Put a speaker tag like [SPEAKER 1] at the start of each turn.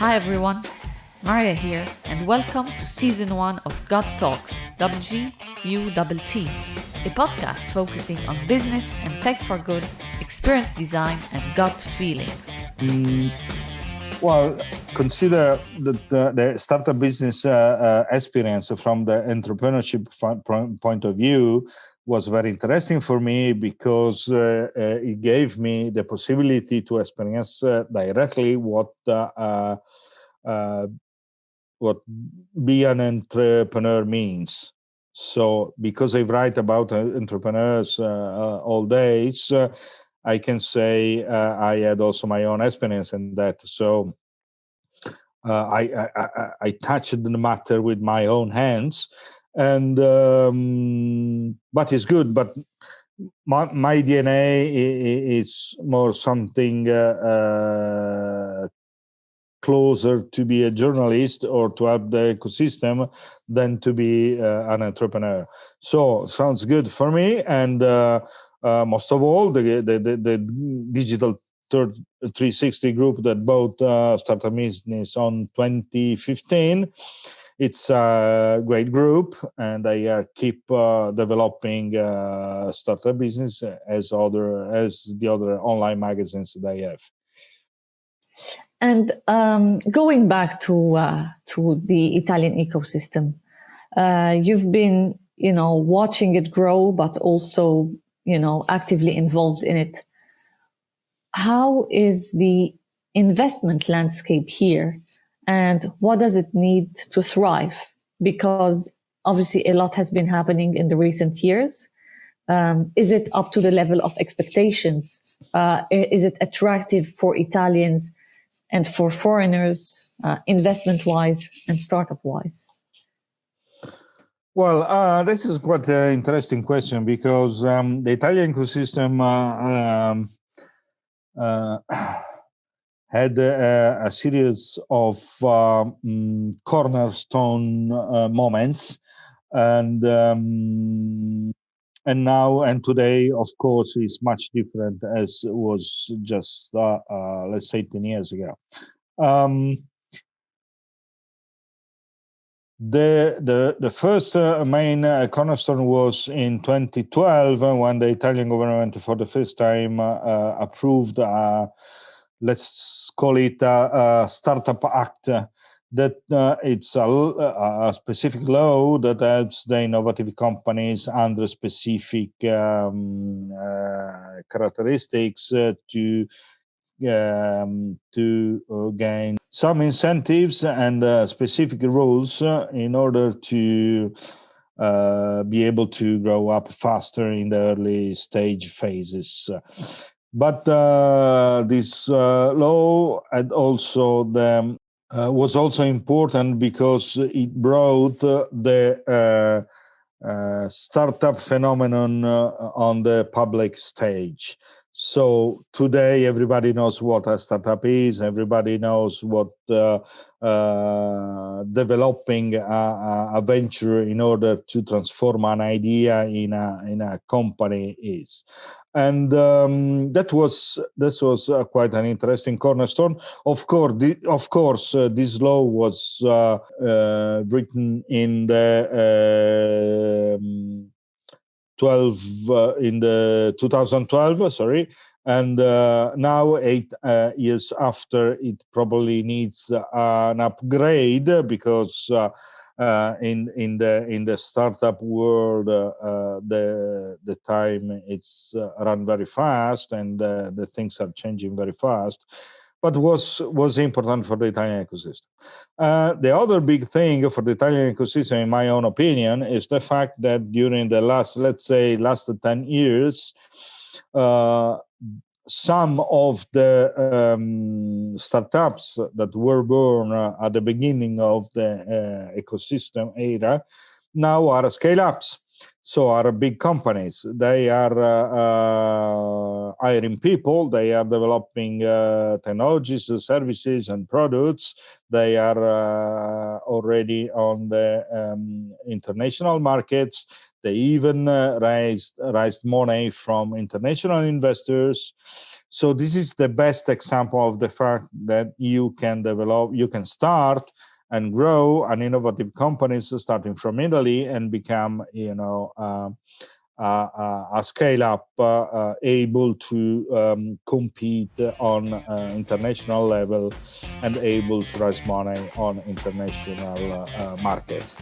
[SPEAKER 1] Hi everyone, Maria here, and welcome to Season 1 of GUTTALKS, GGUTT, a podcast focusing on business and tech for good, experience design, and gut feelings.
[SPEAKER 2] Well, consider that the startup business experience from the entrepreneurship point of view was very interesting for me because it gave me the possibility to experience directly what be an entrepreneur means. So, because I write about entrepreneurs all days, I can say I had also my own experience in that. So I touched the matter with my own hands, and but it's good. But my DNA is more something closer to be a journalist or to help the ecosystem than to be an entrepreneur. So sounds good for me. And most of all, the digital 360 group that bought Startup Business on 2015. It's a great group, and I keep developing Startup Business as the other online magazines that I have.
[SPEAKER 1] And going back to the Italian ecosystem, you've been, watching it grow, but also, actively involved in it. How is the investment landscape here, and what does it need to thrive? Because obviously a lot has been happening in the recent years. Is it up to the level of expectations? Is it attractive for Italians and for foreigners, investment-wise and startup-wise?
[SPEAKER 2] Well, this is quite an interesting question because the Italian ecosystem had a series of cornerstone moments, and now and today, of course, is much different as it was just let's say 10 years ago. The first main cornerstone was in 2012 when the Italian government for the first time approved, let's call it a Startup Act, that it's a specific law that helps the innovative companies under specific characteristics to gain some incentives and specific rules in order to be able to grow up faster in the early stage phases. But this law had also was also important because it brought the startup phenomenon on the public stage. So today, everybody knows what a startup is. Everybody knows what developing a venture in order to transform an idea in a company is. And this was quite an interesting cornerstone. Of course, this law was written in the 2012, sorry, and now 8 years after, it probably needs an upgrade because in the startup world, the time it's run very fast, and the things are changing very fast. But was important for the Italian ecosystem. The other big thing for the Italian ecosystem, in my own opinion, is the fact that during the last 10 years, some of the startups that were born at the beginning of the ecosystem era now are scale-ups. So are big companies. They are hiring people. They are developing technologies, services, and products. They are already on the international markets. They even raised money from international investors. So this is the best example of the fact that you can start and grow an innovative companies starting from Italy and become, a scale up able to compete on international level and able to raise money on international markets.